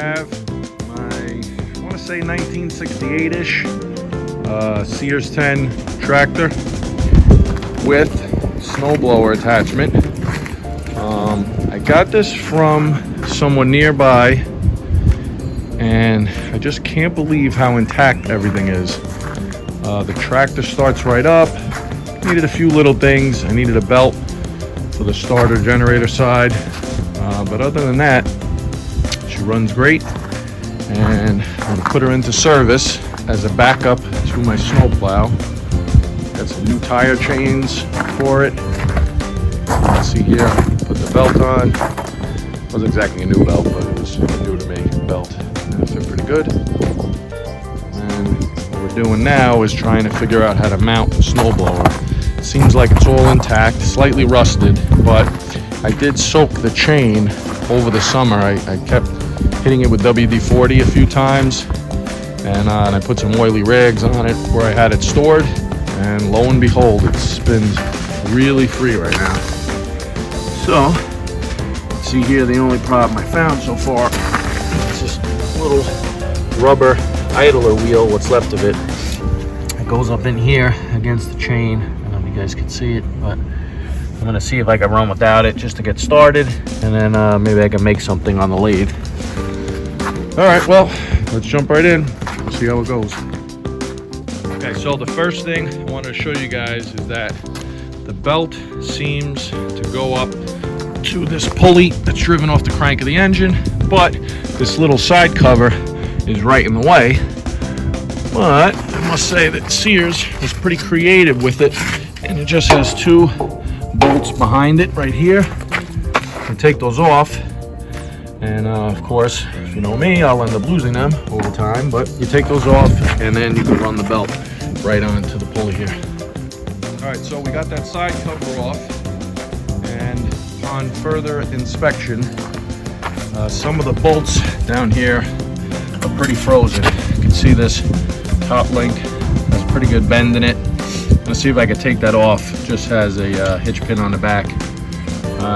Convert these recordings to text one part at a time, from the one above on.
have my, I want to say 1968-ish Sears 10 tractor with snowblower attachment. I got this from someone nearby, and I just can't believe how intact everything is. The tractor starts right up. Needed a few little things. I needed a belt for the starter generator side, but other than that, she runs great, and I'm gonna put her into service as a backup to my snowplow. Got some new tire chains for it. See here, put the belt on. Wasn't exactly a new belt, but it was new to me belt. It fit pretty good. And what we're doing now is trying to figure out how to mount the snowblower. Seems like it's all intact, slightly rusted, but I did soak the chain over the summer. I kept hitting it with WD-40 a few times, and I put some oily rags on it where I had it stored, and lo and behold, it spins really free right now. So, see here, the only problem I found so far is this little rubber idler wheel, what's left of it. It goes up in here against the chain. You guys can see it, but I'm gonna see if I can run without it just to get started, and then maybe I can make something on the lathe. All right, well, let's jump right in, see how it goes. Okay, so the first thing I want to show you guys is that the belt seems to go up to this pulley that's driven off the crank of the engine, but this little side cover is right in the way. But I must say that Sears was pretty creative with it, and it just has two bolts behind it right here. I take those off, and of course, if you know me, I'll end up losing them over time, but you take those off and then you can run the belt right onto the pulley here. All right, so we got that side cover off, and upon further inspection, some of the bolts down here are pretty frozen. You can see this top link has a pretty good bend in it. I'm gonna see if I can take that off. Just has a hitch pin on the back.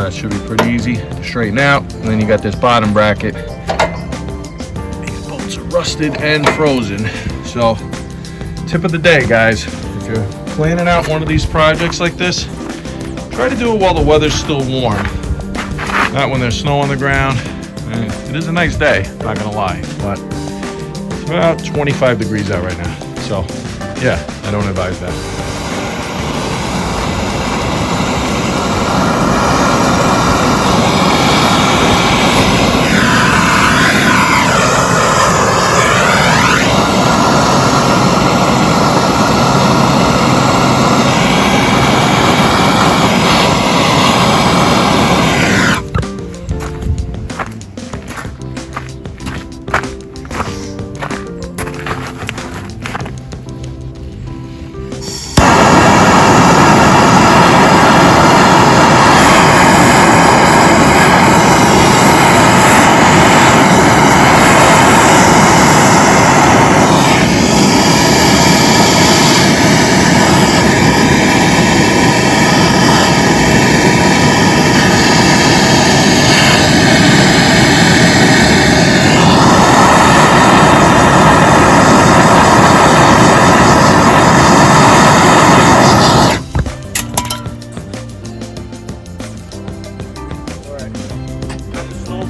It should be pretty easy to straighten out. And then you got this bottom bracket. These bolts are rusted and frozen. So, tip of the day, guys. If you're planning out one of these projects like this, try to do it while the weather's still warm. Not when there's snow on the ground. It is a nice day, not gonna lie, but it's about 25 degrees out right now. So, yeah, I don't advise that.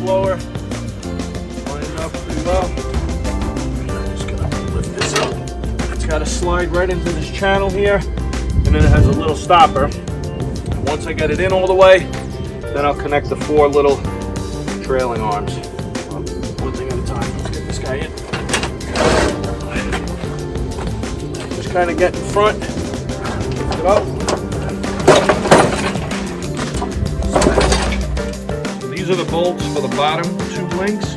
Blower lined up pretty well. I'm just gonna lift this up. It's got to slide right into this channel here, and then it has a little stopper. Once I get it in all the way, then I'll connect the four little trailing arms. One thing at a time. Let's get this guy in. Just kind of get in front, lift it up. These are the bolts for the bottom two links.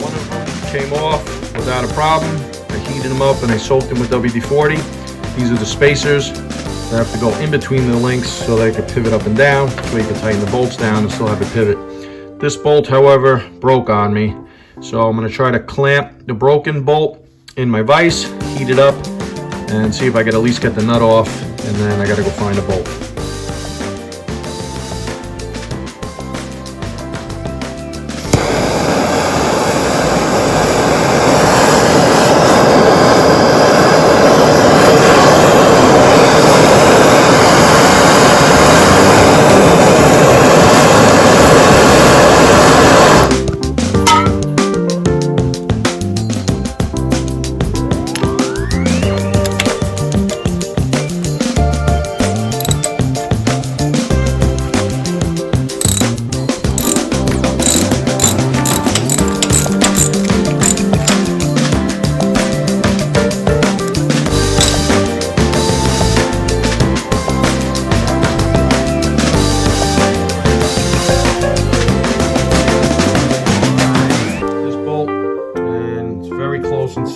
One of them came off without a problem. I heated them up and I soaked them with WD-40. These are the spacers that have to go in between the links so they can pivot up and down, so you can tighten the bolts down and still have a pivot. This bolt, however, broke on me. So I'm going to try to clamp the broken bolt in my vise, heat it up, and see if I can at least get the nut off, and then I got to go find a bolt.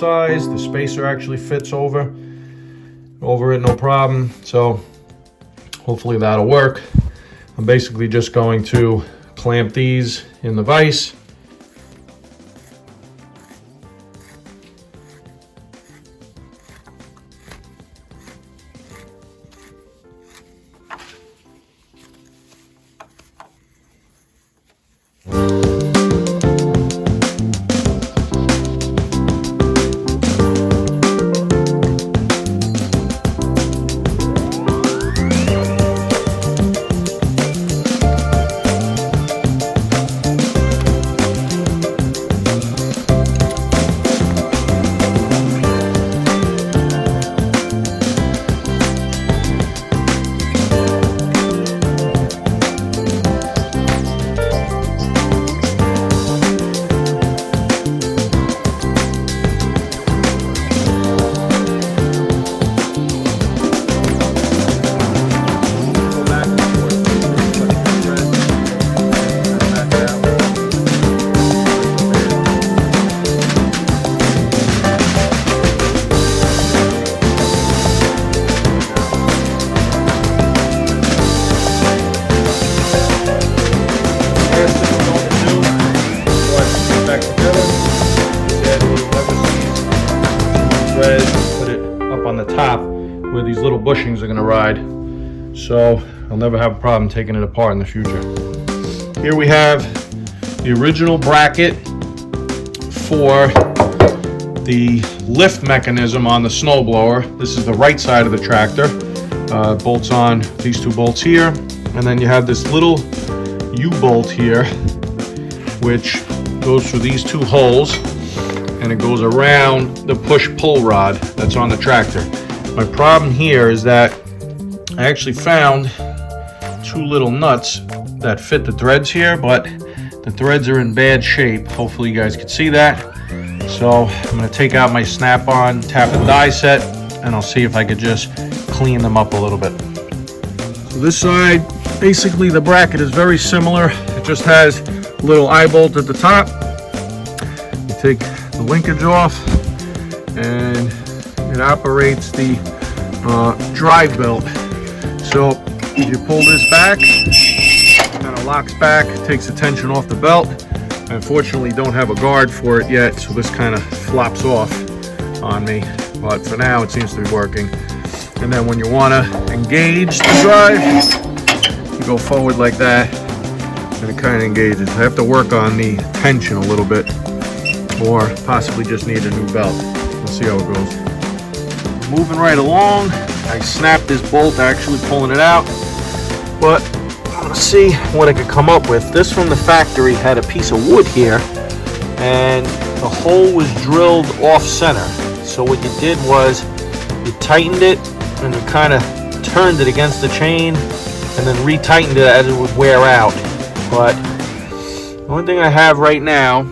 size. The spacer actually fits over it, no problem. So hopefully that'll work. I'm basically just going to clamp these in the vise. Put it up on the top where these little bushings are going to ride, so I'll never have a problem taking it apart in the future. Here we have the original bracket for the lift mechanism on the snowblower. This is the right side of the tractor. Bolts on these two bolts here, and then you have this little U-bolt here which goes through these two holes, and it goes around the push-pull rod that's on the tractor. My problem here is that I actually found two little nuts that fit the threads here, but the threads are in bad shape. Hopefully you guys can see that. So I'm going to take out my snap-on tap and die set, and I'll see if I could just clean them up a little bit. So this side, basically the bracket is very similar. It just has a little eye bolt at the top. You take the linkage off, and it operates the drive belt. So if you pull this back, it kind of locks back, takes the tension off the belt. I unfortunately don't have a guard for it yet, so this kind of flops off on me, but for now it seems to be working. And then when you want to engage the drive, you go forward like that, and it kind of engages. I have to work on the tension a little bit, or possibly just need a new belt. We'll see how it goes. Moving right along, I snapped this bolt, actually pulling it out, but I'm gonna see what I could come up with. This from the factory had a piece of wood here, and the hole was drilled off center. So what you did was you tightened it, and you kind of turned it against the chain, and then retightened it as it would wear out. But the only thing I have right now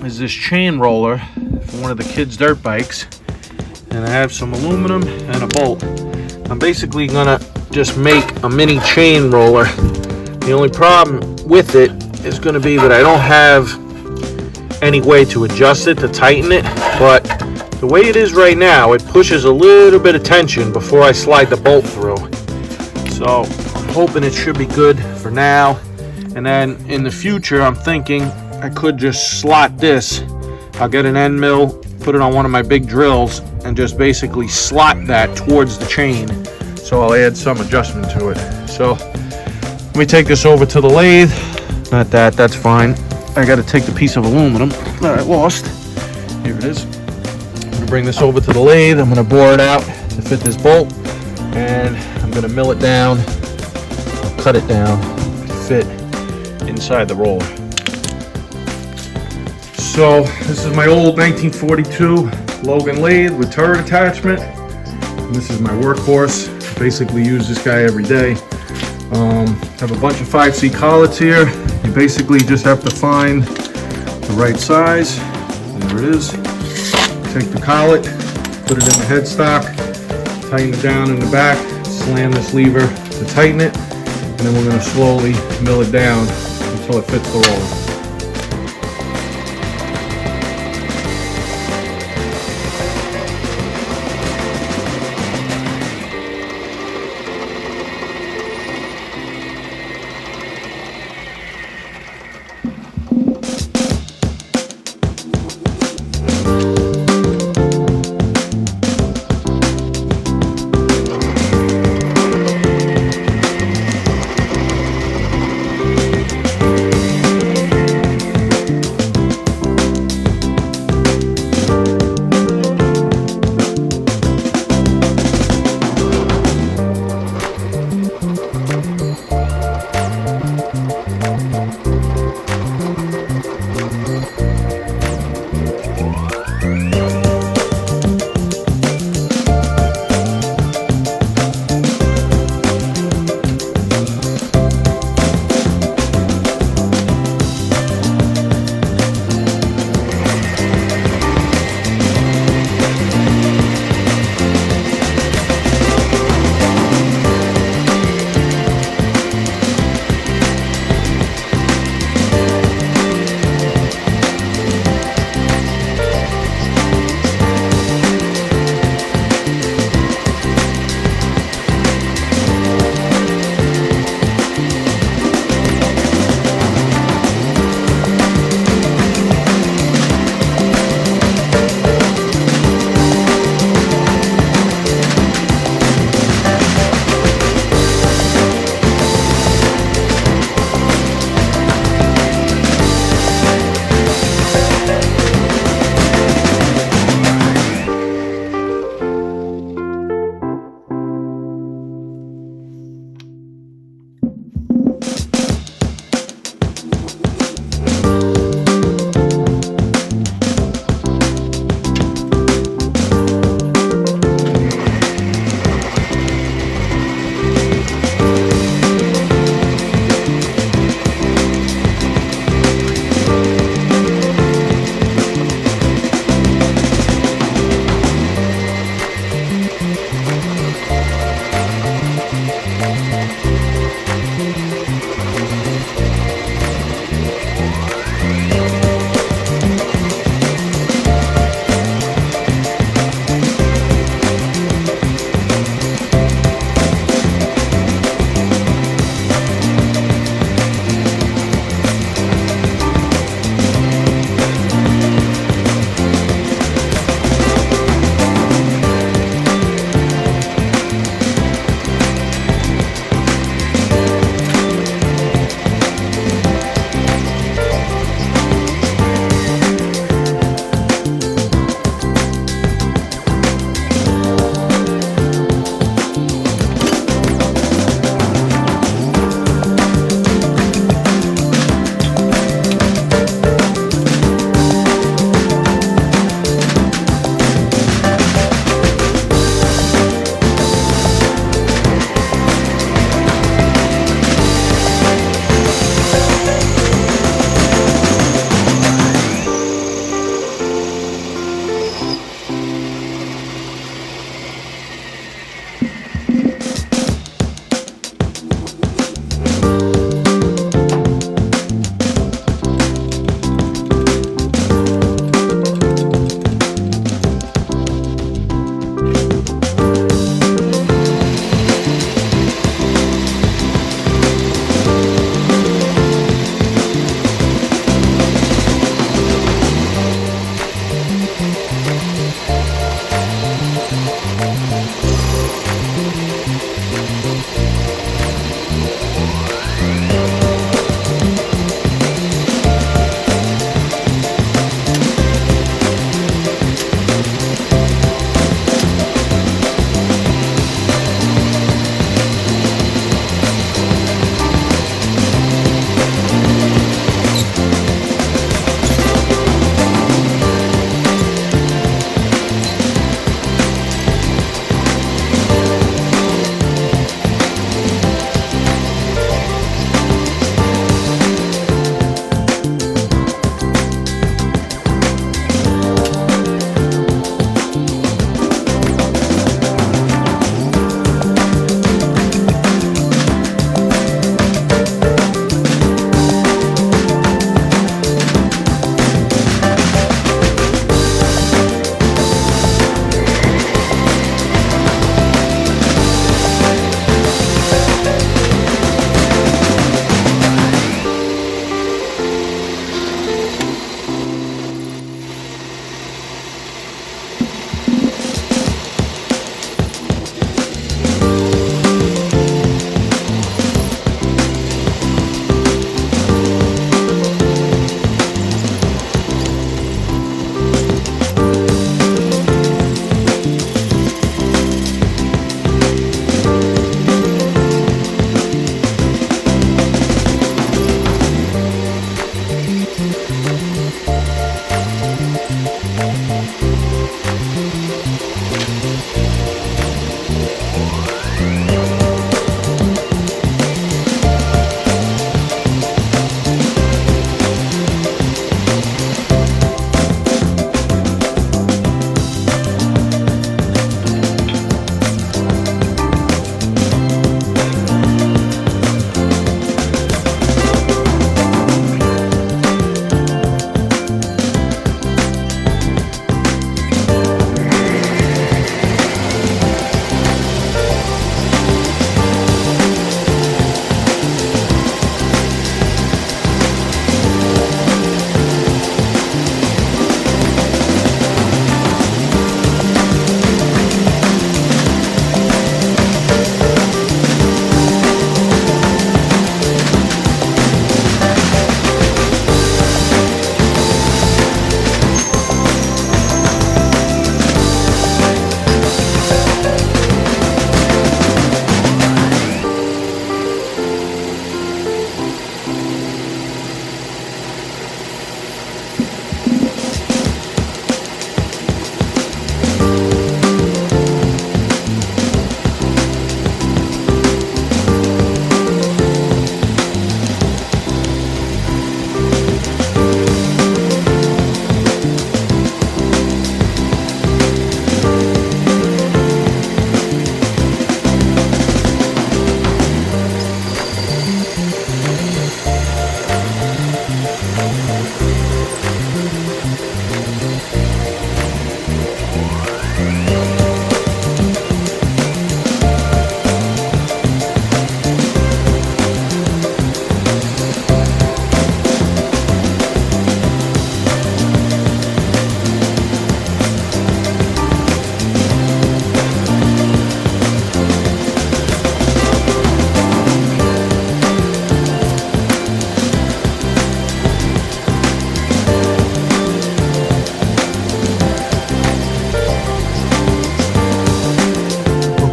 is this chain roller from one of the kids' dirt bikes, and I have some aluminum and a bolt. I'm basically gonna just make a mini chain roller. The only problem with it is gonna be that I don't have any way to adjust it, to tighten it, but the way it is right now, it pushes a little bit of tension before I slide the bolt through. So I'm hoping it should be good for now, and then in the future I'm thinking I could just slot this. I'll get an end mill, put it on one of my big drills, and just basically slot that towards the chain. So I'll add some adjustment to it. So let me take this over to the lathe. Not that, that's fine. I got to take the piece of aluminum that I lost. Here it is. I'm going to bring this over to the lathe. I'm going to bore it out to fit this bolt, and I'm going to mill it down, I'll cut it down to fit inside the roller. So this is my old 1942 Logan lathe with turret attachment. And this is my workhorse. I basically use this guy every day. Have a bunch of 5C collets here. You basically just have to find the right size. And there it is. Take the collet, put it in the headstock, tighten it down in the back, slam this lever to tighten it, and then we're going to slowly mill it down until it fits the roller.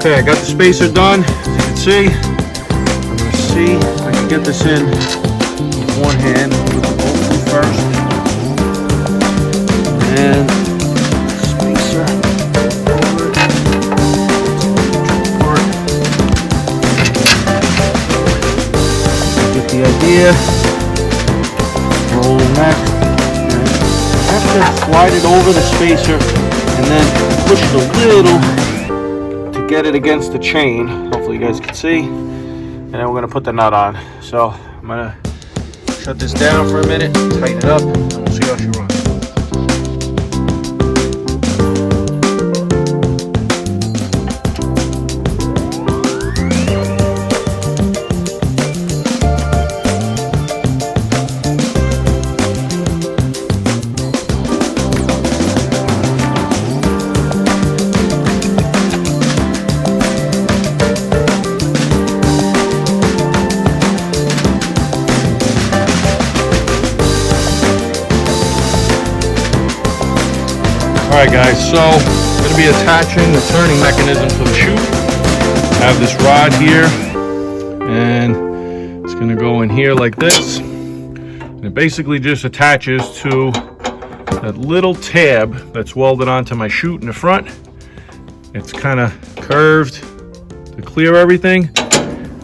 Okay, I got the spacer done. As you can see, I'm gonna see if I can get this in with one hand. Put the bolt through first, and spacer over it. Get the idea. Roll that. I have to slide it over the spacer and then push it a little to get it against the chain. Hopefully you guys can see. And then we're going to put the nut on. So I'm going to shut this down for a minute, tighten it up, and we'll see how she runs. Alright guys, so I'm going to be attaching the turning mechanism for the chute. I have this rod here, and it's going to go in here like this. And it basically just attaches to that little tab that's welded onto my chute in the front. It's kind of curved to clear everything.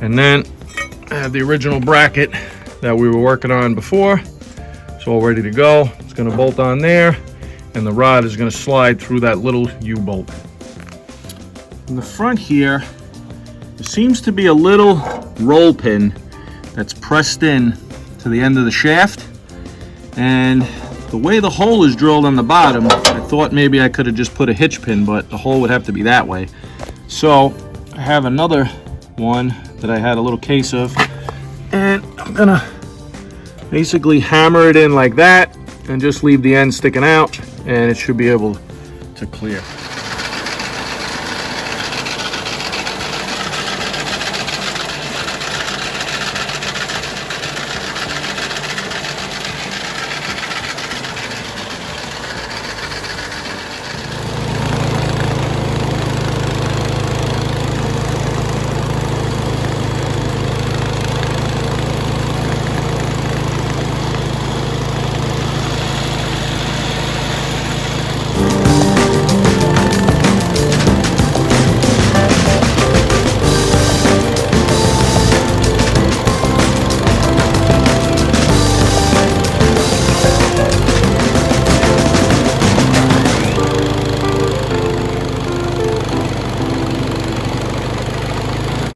And then I have the original bracket that we were working on before. It's all ready to go. It's going to bolt on there. And the rod is going to slide through that little U-bolt. In the front here, there seems to be a little roll pin that's pressed in to the end of the shaft. And the way the hole is drilled on the bottom, I thought maybe I could have just put a hitch pin, but the hole would have to be that way. So I have another one that I had a little case of, and I'm gonna basically hammer it in like that and just leave the end sticking out, and it should be able to clear.